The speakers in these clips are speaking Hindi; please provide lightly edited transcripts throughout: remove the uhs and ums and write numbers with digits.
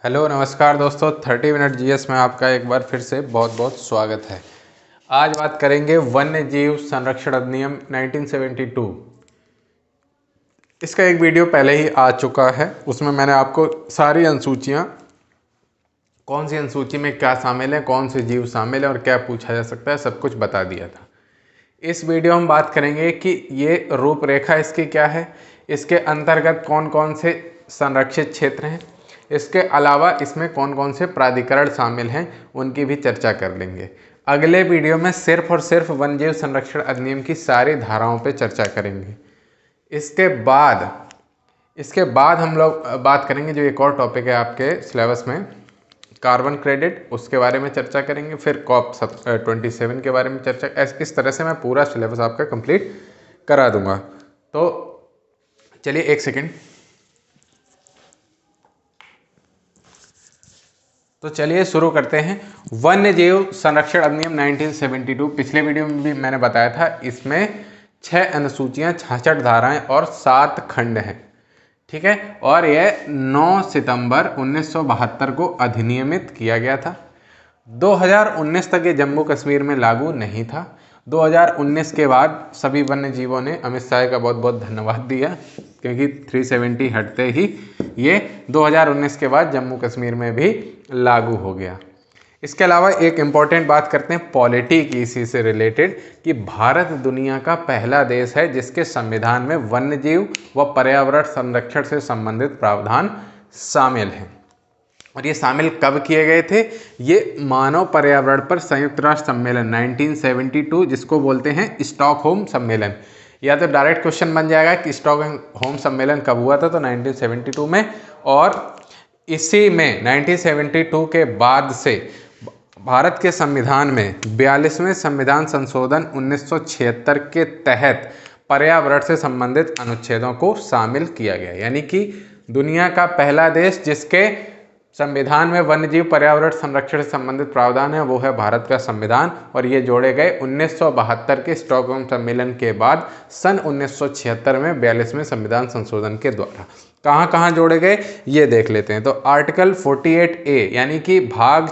हेलो नमस्कार दोस्तों, 30 मिनट जीएस में आपका एक बार फिर से बहुत बहुत स्वागत है। आज बात करेंगे वन्य जीव संरक्षण अधिनियम 1972। इसका एक वीडियो पहले ही आ चुका है, उसमें मैंने आपको सारी अनुसूचियाँ, कौन सी अनुसूची में क्या शामिल है, कौन से जीव शामिल है और क्या पूछा जा सकता है, सब कुछ बता दिया था। इस वीडियो में हम बात करेंगे कि ये रूपरेखा इसकी क्या है, इसके अंतर्गत कौन कौन से संरक्षित क्षेत्र हैं, इसके अलावा इसमें कौन कौन से प्राधिकरण शामिल हैं, उनकी भी चर्चा कर लेंगे। अगले वीडियो में सिर्फ और सिर्फ वन्यजीव संरक्षण अधिनियम की सारी धाराओं पे चर्चा करेंगे। इसके बाद हम लोग बात करेंगे जो एक और टॉपिक है आपके सिलेबस में, कार्बन क्रेडिट, उसके बारे में चर्चा करेंगे। फिर COP 27 के बारे में चर्चा, इस तरह से मैं पूरा सिलेबस आपका कंप्लीट करा दूंगा। तो चलिए एक सेकेंड, तो चलिए शुरू करते हैं। वन्य जीव संरक्षण अधिनियम 1972, पिछले वीडियो में भी मैंने बताया था, इसमें 6 अनुसूचियां, 66 धाराएं और 7 खंड हैं, ठीक है। और यह 9 सितंबर 1972 को अधिनियमित किया गया था। 2019 तक ये जम्मू कश्मीर में लागू नहीं था। 2019 के बाद सभी वन्य जीवों ने अमित शाह का बहुत बहुत धन्यवाद दिया, क्योंकि 370 हटते ही ये 2019 के बाद जम्मू कश्मीर में भी लागू हो गया। इसके अलावा एक इम्पॉर्टेंट बात करते हैं पॉलिटी की, इसी से रिलेटेड, कि भारत दुनिया का पहला देश है जिसके संविधान में वन्यजीव व पर्यावरण संरक्षण से संबंधित प्रावधान शामिल हैं। और ये शामिल कब किए गए थे? ये मानव पर्यावरण पर संयुक्त राष्ट्र सम्मेलन 1972, जिसको बोलते हैं स्टॉकहोम सम्मेलन। या तो डायरेक्ट क्वेश्चन बन जाएगा कि स्टॉकहोम सम्मेलन कब हुआ था, तो 1972 में। और इसी में 1972 के बाद से भारत के संविधान में 42वें संविधान संशोधन 1976 के तहत पर्यावरण से संबंधित अनुच्छेदों को शामिल किया गया। यानी कि दुनिया का पहला देश जिसके संविधान में वन्यजीव पर्यावरण संरक्षण से संबंधित प्रावधान है, वो है भारत का संविधान। और ये जोड़े गए 1972 के स्टॉकहोम सम्मेलन के बाद सन 1976 में 42वें संविधान संशोधन के द्वारा। कहाँ कहाँ जोड़े गए ये देख लेते हैं। तो आर्टिकल 48A यानी कि भाग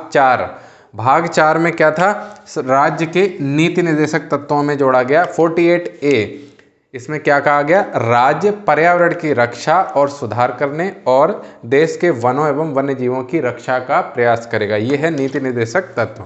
4 में क्या था? राज्य के नीति निर्देशक तत्वों में जोड़ा गया 48A। इसमें क्या कहा गया? राज्य पर्यावरण की रक्षा और सुधार करने और देश के वनों एवं वन्य जीवों की रक्षा का प्रयास करेगा। ये है नीति निर्देशक तत्व,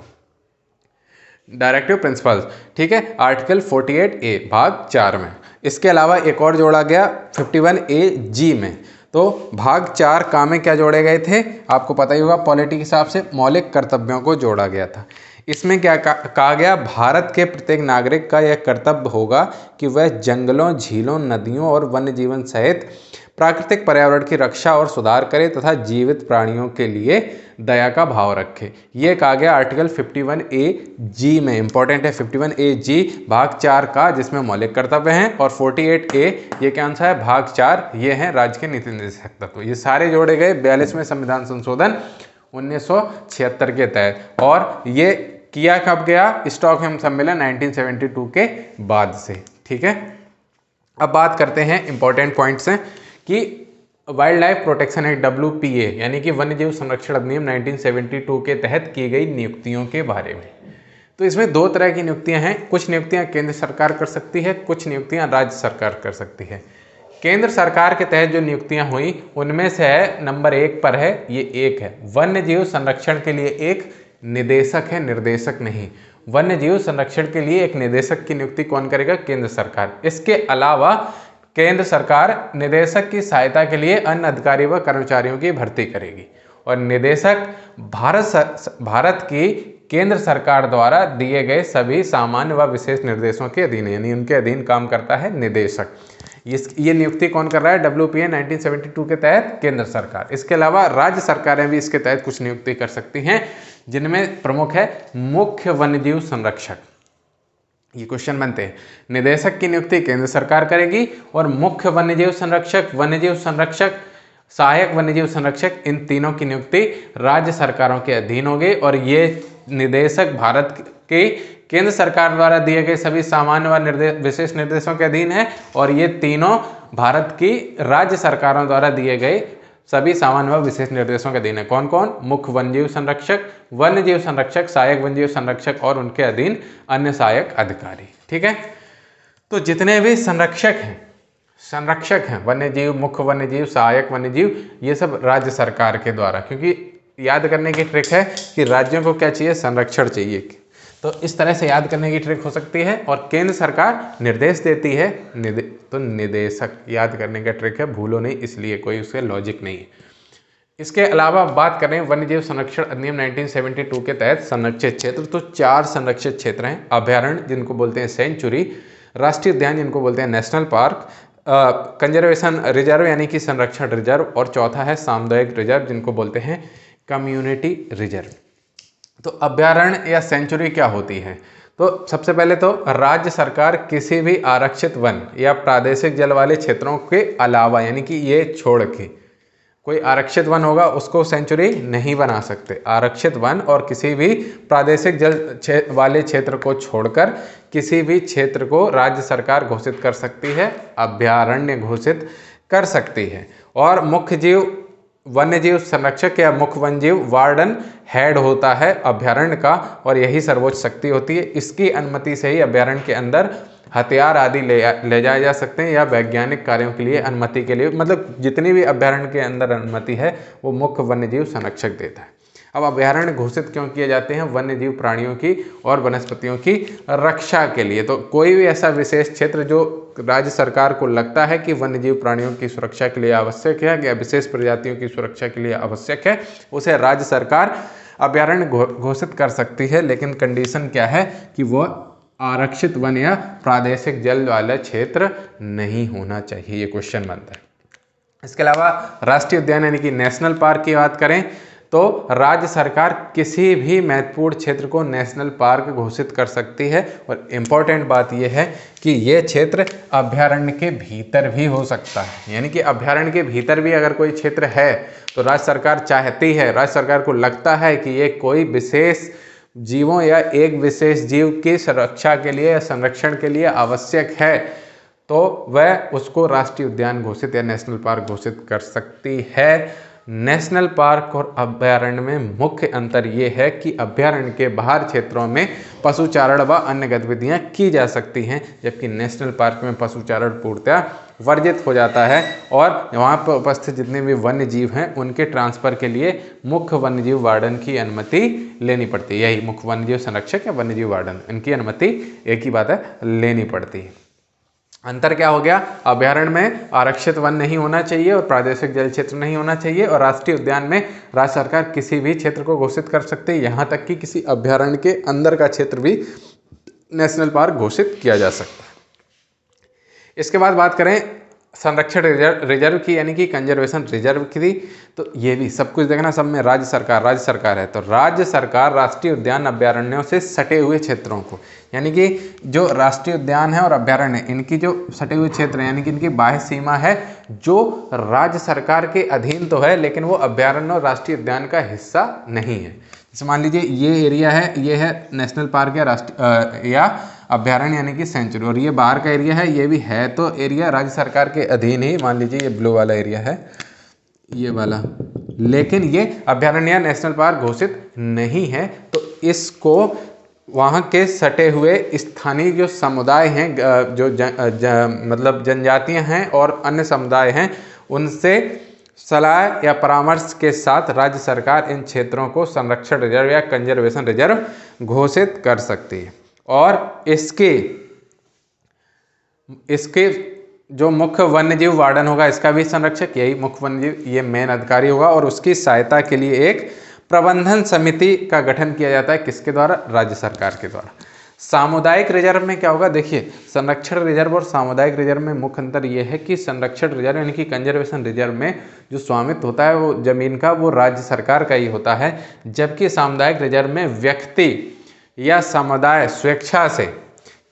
डायरेक्टिव प्रिंसिपल्स, ठीक है, आर्टिकल 48A भाग 4 में। इसके अलावा एक और जोड़ा गया 51AG में। तो भाग 4 का में क्या जोड़े गए थे? आपको पता ही होगा, पॉलिटी के हिसाब से मौलिक कर्तव्यों को जोड़ा गया था। इसमें क्या कहा गया? भारत के प्रत्येक नागरिक का यह कर्तव्य होगा कि वह जंगलों, झीलों, नदियों और वन्य जीवन सहित प्राकृतिक पर्यावरण की रक्षा और सुधार करे तथा जीवित प्राणियों के लिए दया का भाव रखे। ये कहा गया आर्टिकल 51AG में। इंपॉर्टेंट है 51AG भाग 4 का, जिसमें मौलिक कर्तव्य हैं। और 48A ये कौन सा है? भाग 4, ये हैं राज्य के नीति निर्देशक तत्व। ये सारे जोड़े गए 42वें संविधान संशोधन 1976 के तहत। और ये किया कब गया? स्टॉकहोम सम्मेलन 1972 के बाद से, ठीक है। अब बात करते हैं इंपॉर्टेंट पॉइंट्स हैं कि wild life protection act WPA यानी कि वन्यजीव संरक्षण अधिनियम 1972 के तहत की गई नियुक्तियों के बारे में। तो इसमें 2 तरह की नियुक्तियां हैं। कुछ नियुक्तियां केंद्र सरकार कर सकती है, कुछ नियुक्तियां राज्य सरकार कर सकती है। केंद्र सरकार के तहत जो नियुक्तियां हुई उनमें से है, नंबर 1 पर है, ये 1 है, वन्यजीव संरक्षण के लिए एक निदेशक है, निर्देशक नहीं। वन्यजीव संरक्षण के लिए एक निदेशक की नियुक्ति कौन करेगा? केंद्र सरकार। इसके अलावा केंद्र सरकार निदेशक की सहायता के लिए अन्य अधिकारी व कर्मचारियों की भर्ती करेगी। और निदेशक भारत की केंद्र सरकार द्वारा दिए गए सभी सामान्य व विशेष निर्देशों के अधीन, यानी उनके अधीन काम करता है निदेशक। ये नियुक्ति कौन कर रहा है? WPA 1972 के तहत केंद्र सरकार। इसके अलावा राज्य सरकारें भी इसके तहत कुछ नियुक्ति कर सकती हैं, जिनमें प्रमुख है मुख्य वन्यजीव संरक्षक। ये क्वेश्चन बनते हैं। निदेशक की नियुक्ति केंद्र सरकार करेगी और मुख्य वन्यजीव संरक्षक, सहायक वन्यजीव संरक्षक, इन तीनों की नियुक्ति राज्य सरकारों के अधीन होगी। और ये निदेशक भारत के केंद्र सरकार द्वारा दिए गए सभी सामान्य व विशेष निर्देशों के अधीन है। और ये तीनों भारत की राज्य सरकारों द्वारा दिए गए सभी सामान्य व विशेष निर्देशों के अधीन है। कौन कौन? मुख्य वन्यजीव संरक्षक, सहायक वन्यजीव संरक्षक और उनके अधीन अन्य सहायक अधिकारी। ठीक है, तो जितने भी संरक्षक हैं वन्यजीव, मुख्य वन्यजीव, सहायक वन्यजीव, ये सब राज्य सरकार के द्वारा, क्योंकि याद करने की ट्रिक है कि राज्यों को क्या चाहिए? संरक्षण चाहिए। तो इस तरह से याद करने की ट्रिक हो सकती है। और केंद्र सरकार निर्देश देती है, तो निदेशक याद करने का ट्रिक है, भूलो नहीं, इसलिए कोई उसके लॉजिक नहीं है। इसके अलावा बात करें वन्यजीव संरक्षण अधिनियम 1972 के तहत संरक्षित क्षेत्र, तो 4 संरक्षित क्षेत्र हैं। अभ्यारण्य जिनको बोलते हैं सेंचुरी, राष्ट्रीय उद्यान जिनको बोलते हैं नेशनल पार्क, कंजर्वेशन रिजर्व यानी कि संरक्षण रिजर्व, और चौथा है सामुदायिक रिजर्व जिनको बोलते हैं कम्युनिटी रिजर्व। तो अभ्यारण्य या सेंचुरी क्या होती है? तो सबसे पहले तो राज्य सरकार किसी भी आरक्षित वन या प्रादेशिक जल वाले क्षेत्रों के अलावा, यानी कि ये छोड़ के, कोई आरक्षित वन होगा उसको सेंचुरी नहीं बना सकते। आरक्षित वन और किसी भी प्रादेशिक जल वाले क्षेत्र को छोड़कर किसी भी क्षेत्र को राज्य सरकार घोषित कर सकती है, अभ्यारण्य घोषित कर सकती है। और वन्यजीव संरक्षक या मुख्य वन्यजीव वार्डन हेड होता है अभ्यारण्य का, और यही सर्वोच्च शक्ति होती है। इसकी अनुमति से ही अभ्यारण्य के अंदर हथियार आदि ले जाए जा सकते हैं, या वैज्ञानिक कार्यों के लिए अनुमति के लिए, मतलब जितनी भी अभ्यारण्य के अंदर अनुमति है वो मुख्य वन्यजीव संरक्षक देता है। अब अभ्यारण्य घोषित क्यों किए जाते हैं? वन्यजीव प्राणियों की और वनस्पतियों की रक्षा के लिए। तो कोई भी ऐसा विशेष क्षेत्र जो राज्य सरकार को लगता है कि वन्यजीव प्राणियों की सुरक्षा के लिए आवश्यक है या विशेष प्रजातियों की सुरक्षा के लिए आवश्यक है, उसे राज्य सरकार अभ्यारण्य घोषित कर सकती है। लेकिन कंडीशन क्या है? कि वो आरक्षित वन या प्रादेशिक जल वाला क्षेत्र नहीं होना चाहिए, ये क्वेश्चन बनता है। इसके अलावा राष्ट्रीय उद्यान यानी कि नेशनल पार्क की बात करें तो राज्य सरकार किसी भी महत्वपूर्ण क्षेत्र को नेशनल पार्क घोषित कर सकती है। और इम्पोर्टेंट बात यह है कि ये क्षेत्र अभ्यारण्य के भीतर भी हो सकता है, यानी कि अभ्यारण्य के भीतर भी अगर कोई क्षेत्र है तो राज्य सरकार चाहती है, राज्य सरकार को लगता है कि ये कोई विशेष जीवों या एक विशेष जीव की सुरक्षा के लिए या संरक्षण के लिए आवश्यक है, तो वह उसको राष्ट्रीय उद्यान घोषित या नेशनल पार्क घोषित कर सकती है। नेशनल पार्क और अभ्यारण्य में मुख्य अंतर ये है कि अभ्यारण्य के बाहर क्षेत्रों में पशुचारण व अन्य गतिविधियां की जा सकती हैं, जबकि नेशनल पार्क में पशुचारण पूर्णतः वर्जित हो जाता है। और वहाँ पर उपस्थित जितने भी वन्य जीव हैं उनके ट्रांसफर के लिए मुख्य वन्यजीव वार्डन की अनुमति लेनी पड़ती है। यही मुख्य वन्यजीव संरक्षक या वन्यजीव वार्डन, इनकी अनुमति एक ही बात है, लेनी पड़ती है। अंतर क्या हो गया? अभ्यारण्य में आरक्षित वन नहीं होना चाहिए और प्रादेशिक जल क्षेत्र नहीं होना चाहिए, और राष्ट्रीय उद्यान में राज्य सरकार किसी भी क्षेत्र को घोषित कर सकते हैं, यहाँ तक कि किसी अभ्यारण्य के अंदर का क्षेत्र भी नेशनल पार्क घोषित किया जा सकता है। इसके बाद बात करें संरक्षण रिजर्व की, यानी कि कंजर्वेशन रिजर्व की, तो ये भी सब कुछ देखना, सब में राज्य सरकार है। तो राज्य सरकार राष्ट्रीय उद्यान अभ्यारण्यों से सटे हुए क्षेत्रों को, यानी कि जो राष्ट्रीय उद्यान है और अभ्यारण्य, इनकी जो सटे हुए क्षेत्र हैं, यानी कि इनकी बाह्य सीमा है, जो राज्य सरकार के अधीन तो है लेकिन वो अभ्यारण्य और राष्ट्रीय उद्यान का हिस्सा नहीं है। जैसे मान लीजिए ये एरिया है, ये है नेशनल पार्क या राष्ट्रीय या अभ्यारण्य यानी कि सेंचुरी, और ये बाहर का एरिया है, ये भी है तो एरिया राज्य सरकार के अधीन ही। मान लीजिए ये ब्लू वाला एरिया है, ये वाला, लेकिन ये अभ्यारण्य या नेशनल पार्क घोषित नहीं है, तो इसको वहाँ के सटे हुए स्थानीय जो समुदाय हैं, जो मतलब जनजातियाँ हैं और अन्य समुदाय हैं, उनसे सलाह या परामर्श के साथ राज्य सरकार इन क्षेत्रों को संरक्षण रिजर्व या कंजर्वेशन रिजर्व घोषित कर सकती है। और इसके जो मुख्य वन्यजीव वार्डन होगा, इसका भी संरक्षक यही मुख्य वन्यजीव, ये मेन अधिकारी होगा, और उसकी सहायता के लिए एक प्रबंधन समिति का गठन किया जाता है। किसके द्वारा? राज्य सरकार के द्वारा। सामुदायिक रिजर्व में क्या होगा? देखिए, संरक्षण रिजर्व और सामुदायिक रिजर्व में मुख्य अंतर यह है कि संरक्षण रिजर्व यानी कि कंजर्वेशन रिजर्व में जो स्वामित्व होता है वो जमीन का, वो राज्य सरकार का ही होता है, जबकि सामुदायिक रिजर्व में व्यक्ति या समुदाय स्वेच्छा से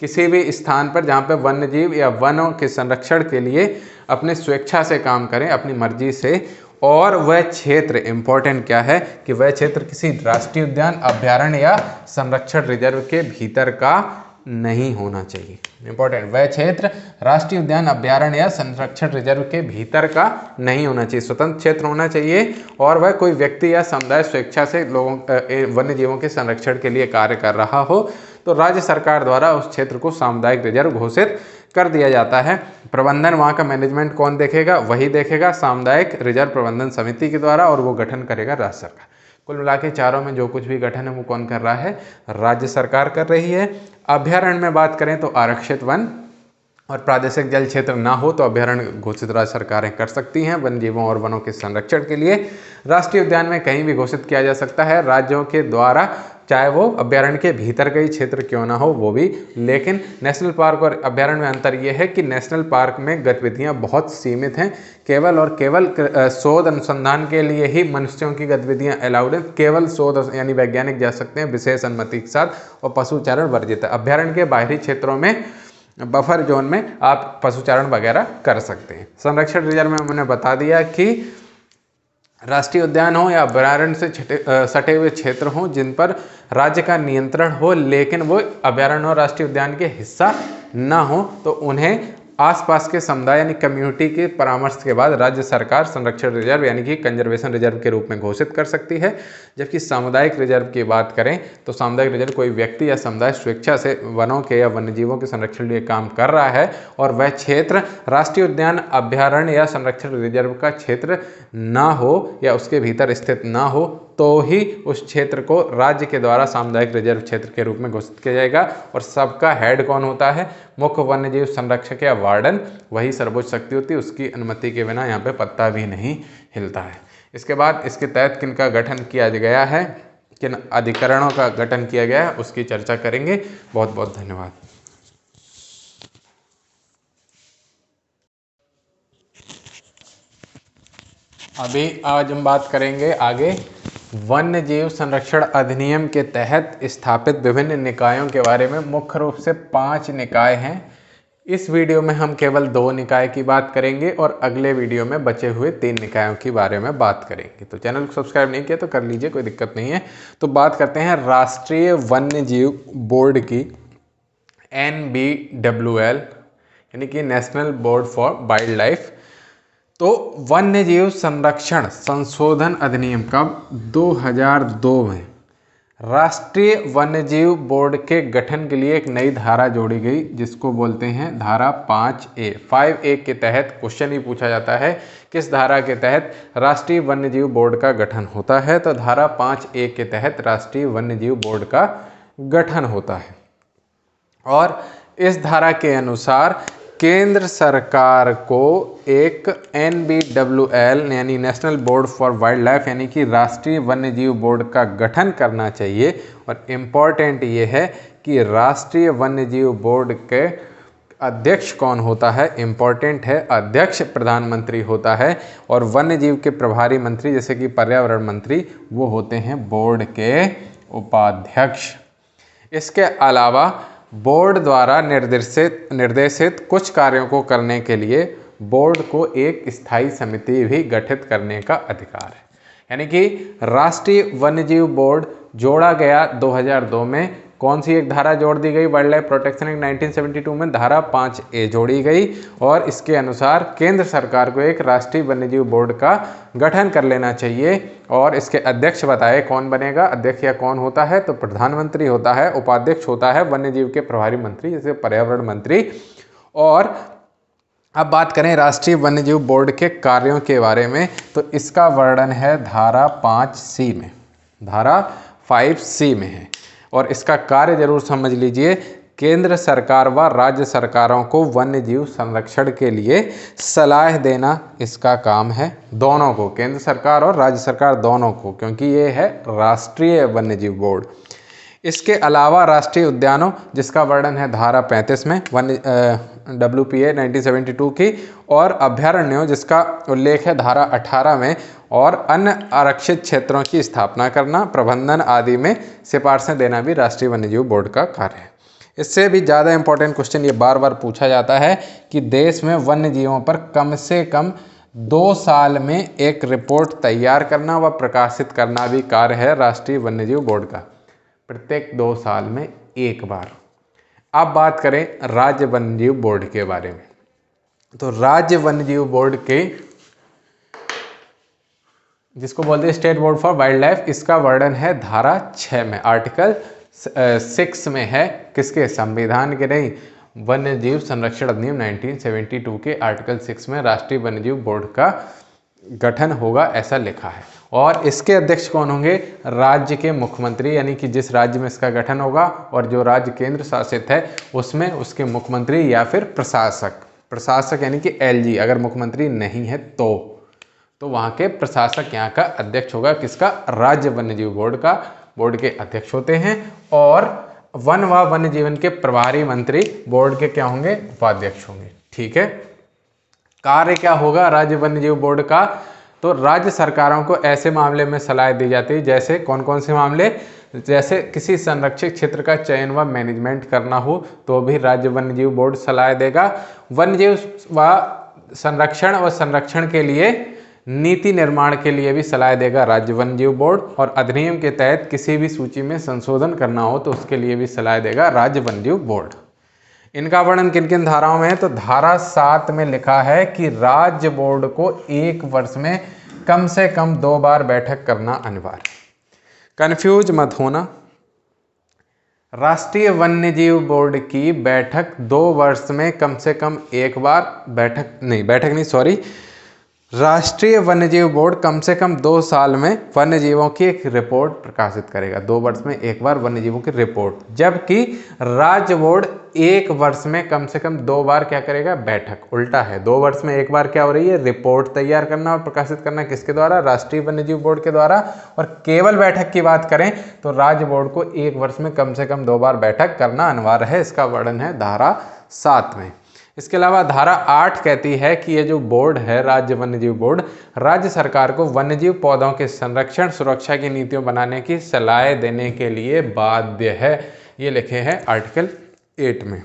किसी भी स्थान पर जहाँ पे वन्य जीव या वनों के संरक्षण के लिए अपने स्वेच्छा से काम करें, अपनी मर्जी से, और वह क्षेत्र, इम्पोर्टेंट क्या है कि वह क्षेत्र किसी राष्ट्रीय उद्यान, अभ्यारण्य या संरक्षण रिजर्व के भीतर का नहीं होना चाहिए। इंपॉर्टेंट, वह क्षेत्र राष्ट्रीय उद्यान, अभ्यारण्य या संरक्षण रिजर्व के भीतर का नहीं होना चाहिए, स्वतंत्र क्षेत्र होना चाहिए और वह कोई व्यक्ति या समुदाय स्वेच्छा से लोगों वन्य जीवों के संरक्षण के लिए कार्य कर रहा हो तो राज्य सरकार द्वारा उस क्षेत्र को सामुदायिक रिजर्व घोषित कर दिया जाता है। प्रबंधन, वहाँ का मैनेजमेंट कौन देखेगा? वही देखेगा, सामुदायिक रिजर्व प्रबंधन समिति के द्वारा, और वो गठन करेगा राज्य सरकार। कुल मिला के चारों में जो कुछ भी गठन है वो कौन कर रहा है? राज्य सरकार कर रही है। अभ्यारण्य में बात करें तो आरक्षित वन और प्रादेशिक जल क्षेत्र ना हो तो अभ्यारण्य घोषित राज्य सरकारें कर सकती हैं वन जीवों और वनों के संरक्षण के लिए। राष्ट्रीय उद्यान में कहीं भी घोषित किया जा सकता है राज्यों के द्वारा, चाहे वो अभ्यारण्य के भीतर का ही क्षेत्र क्यों ना हो वो भी। लेकिन नेशनल पार्क और अभ्यारण्य में अंतर ये है कि नेशनल पार्क में गतिविधियां बहुत सीमित हैं, केवल और केवल शोध अनुसंधान के लिए ही मनुष्यों की गतिविधियां अलाउड हैं, केवल शोध यानी वैज्ञानिक जा सकते हैं विशेष अनुमति के साथ, और पशुचारण वर्जित है। अभ्यारण्य के बाहरी क्षेत्रों में, बफर जोन में आप पशुचारण वगैरह कर सकते हैं। संरक्षण रिजर्व में मैंने बता दिया कि राष्ट्रीय उद्यान हो या अभ्यारण्य से सटे हुए क्षेत्र हों जिन पर राज्य का नियंत्रण हो लेकिन वो अभ्यारण्य और राष्ट्रीय उद्यान के हिस्सा ना हो तो उन्हें आसपास के समुदाय यानी कम्युनिटी के परामर्श के बाद राज्य सरकार संरक्षण रिजर्व यानी कि कंजर्वेशन रिजर्व के रूप में घोषित कर सकती है। जबकि सामुदायिक रिजर्व की बात करें तो सामुदायिक रिजर्व कोई व्यक्ति या समुदाय स्वेच्छा से वनों के या वन्यजीवों के संरक्षण के लिए काम कर रहा है और वह क्षेत्र राष्ट्रीय उद्यान, अभ्यारण्य या संरक्षण रिजर्व का क्षेत्र ना हो या उसके भीतर स्थित ना हो तो ही उस क्षेत्र को राज्य के द्वारा सामुदायिक रिजर्व क्षेत्र के रूप में घोषित किया जाएगा। और सबका हेड कौन होता है? मुख्य वन्यजीव संरक्षक या वार्डन, वही सर्वोच्च शक्ति होती है, उसकी अनुमति के बिना यहाँ पे पत्ता भी नहीं हिलता है। इसके बाद इसके तहत किन का गठन किया गया है, किन अधिकरणों का गठन किया गया है उसकी चर्चा करेंगे। बहुत बहुत धन्यवाद। अभी आज हम बात करेंगे आगे वन्य जीव संरक्षण अधिनियम के तहत स्थापित विभिन्न निकायों के बारे में। मुख्य रूप से 5 निकाय हैं। इस वीडियो में हम केवल 2 निकाय की बात करेंगे और अगले वीडियो में बचे हुए 3 निकायों के बारे में बात करेंगे। तो चैनल को सब्सक्राइब नहीं किया तो कर लीजिए, कोई दिक्कत नहीं है। तो बात करते हैं राष्ट्रीय वन्य जीव बोर्ड की, NBWL यानी कि national board for wild life. तो वन्य जीव संरक्षण संशोधन अधिनियम का 2002 में राष्ट्रीय वन्यजीव बोर्ड के गठन के लिए एक नई धारा जोड़ी गई जिसको बोलते हैं धारा 5A। 5A के तहत क्वेश्चन ही पूछा जाता है किस धारा के तहत राष्ट्रीय वन्यजीव बोर्ड का गठन होता है, तो धारा 5A के तहत राष्ट्रीय वन्यजीव बोर्ड का गठन होता है। और इस धारा के अनुसार केंद्र सरकार को एक NBWL यानी national board for wild life यानी कि राष्ट्रीय वन्यजीव बोर्ड का गठन करना चाहिए। और इम्पॉर्टेंट ये है कि राष्ट्रीय वन्यजीव बोर्ड के अध्यक्ष कौन होता है? इम्पॉर्टेंट है, अध्यक्ष प्रधानमंत्री होता है और वन्यजीव के प्रभारी मंत्री जैसे कि पर्यावरण मंत्री वो होते हैं बोर्ड के उपाध्यक्ष। इसके अलावा बोर्ड द्वारा निर्देशित कुछ कार्यों को करने के लिए बोर्ड को एक स्थायी समिति भी गठित करने का अधिकार है। यानी कि राष्ट्रीय वन्यजीव बोर्ड जोड़ा गया 2002 में। कौन सी एक धारा जोड़ दी गई? वाइल्ड लाइफ प्रोटेक्शन एक्ट 1972 में धारा 5A जोड़ी गई और इसके अनुसार केंद्र सरकार को एक राष्ट्रीय वन्यजीव बोर्ड का गठन कर लेना चाहिए। और इसके अध्यक्ष बताए कौन बनेगा? अध्यक्ष या कौन होता है? तो प्रधानमंत्री होता है। उपाध्यक्ष होता है वन्यजीव के प्रभारी मंत्री जैसे पर्यावरण मंत्री। और अब बात करें राष्ट्रीय वन्यजीव बोर्ड के कार्यों के बारे में तो इसका वर्णन है धारा 5C में, धारा 5C में है। और इसका कार्य जरूर समझ लीजिए। केंद्र सरकार व राज्य सरकारों को वन्य जीव संरक्षण के लिए सलाह देना इसका काम है, दोनों को, केंद्र सरकार और राज्य सरकार दोनों को, क्योंकि ये है राष्ट्रीय वन्य जीव बोर्ड। इसके अलावा राष्ट्रीय उद्यानों जिसका वर्णन है धारा 35 में WPA 1972 की, और अभ्यारण्यों जिसका उल्लेख है धारा 18 में, और अन्य आरक्षित क्षेत्रों की स्थापना करना, प्रबंधन आदि में सिफारिशें देना भी राष्ट्रीय वन्यजीव बोर्ड का कार्य है। इससे भी ज़्यादा इंपॉर्टेंट क्वेश्चन ये बार बार पूछा जाता है कि देश में वन्य जीवों पर कम से कम 2 साल में एक रिपोर्ट तैयार करना व प्रकाशित करना भी कार्य है राष्ट्रीय वन्यजीव बोर्ड का। प्रत्येक 2 साल में एक बार अब बात करें राज्य वन्यजीव बोर्ड के बारे में। तो राज्य वन्यजीव बोर्ड के, जिसको बोलते हैं state board for wild life, इसका वर्णन है धारा 6 में, आर्टिकल 6 में है। किसके? संविधान के नहीं, वन्य जीव संरक्षण अधिनियम 1972 के आर्टिकल 6 में राष्ट्रीय वन्यजीव बोर्ड का गठन होगा, ऐसा लिखा है। और इसके अध्यक्ष कौन होंगे? राज्य के मुख्यमंत्री, यानी कि जिस राज्य में इसका गठन होगा और जो राज्य केंद्र शासित है उसमें उसके मुख्यमंत्री या फिर प्रशासक यानी कि एलजी, अगर मुख्यमंत्री नहीं है तो वहाँ के प्रशासक यहाँ का अध्यक्ष होगा। किसका? राज्य वन्यजीव बोर्ड का, बोर्ड के अध्यक्ष होते हैं। और वन व वन्य जीवन के प्रभारी मंत्री बोर्ड के क्या होंगे? उपाध्यक्ष होंगे। ठीक है। कार्य क्या होगा राज्य वन्यजीव बोर्ड का? तो राज्य सरकारों को ऐसे मामले में सलाह दी जाती है, जैसे कौन कौन से मामले? जैसे किसी संरक्षित क्षेत्र का चयन व मैनेजमेंट करना हो तो भी राज्य वन्यजीव बोर्ड सलाह देगा। वन्यजीव व संरक्षण के लिए नीति निर्माण के लिए भी सलाह देगा राज्य वन्यजीव बोर्ड। और अधिनियम के तहत किसी भी सूची में संशोधन करना हो तो उसके लिए भी सलाह देगा राज्य वन्यजीव बोर्ड। इनका वर्णन किन किन धाराओं में है? तो धारा 7 में लिखा है कि राज्य बोर्ड को 1 वर्ष में कम से कम 2 बार बैठक करना अनिवार्य। कंफ्यूज मत होना, राष्ट्रीय वन्यजीव बोर्ड की बैठक 2 वर्ष में कम से कम 1 बार राष्ट्रीय वन्यजीव बोर्ड कम से कम 2 साल में वन्यजीवों की एक रिपोर्ट प्रकाशित करेगा। 2 वर्ष में 1 बार वन्यजीवों की रिपोर्ट, जबकि राज्य बोर्ड 1 वर्ष में कम से कम 2 बार क्या करेगा? बैठक। उल्टा है, 2 वर्ष में 1 बार क्या हो रही है? रिपोर्ट तैयार करना और प्रकाशित करना। किसके द्वारा? राष्ट्रीय वन्यजीव बोर्ड के द्वारा। और केवल बैठक की बात करें तो राज्य बोर्ड को 1 वर्ष में कम से कम 2 बार बैठक करना अनिवार्य है। इसका वर्णन है धारा 7 में। इसके अलावा धारा 8 कहती है कि ये जो बोर्ड है राज्य वन्यजीव बोर्ड, राज्य सरकार को वन्यजीव पौधों के संरक्षण सुरक्षा की नीतियों बनाने की सलाह देने के लिए बाध्य है। ये लिखे हैं आर्टिकल 8 में।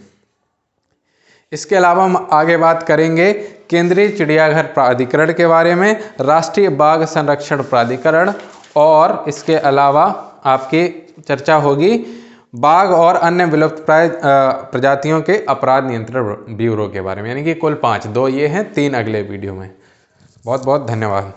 इसके अलावा हम आगे बात करेंगे केंद्रीय चिड़ियाघर प्राधिकरण के बारे में, राष्ट्रीय बाघ संरक्षण प्राधिकरण, और इसके अलावा आपकी चर्चा होगी बाघ और अन्य विलुप्त प्राय प्रजातियों के अपराध नियंत्रण ब्यूरो के बारे में। यानी कि कुल 5, 2 ये हैं, 3 अगले वीडियो में। बहुत बहुत धन्यवाद।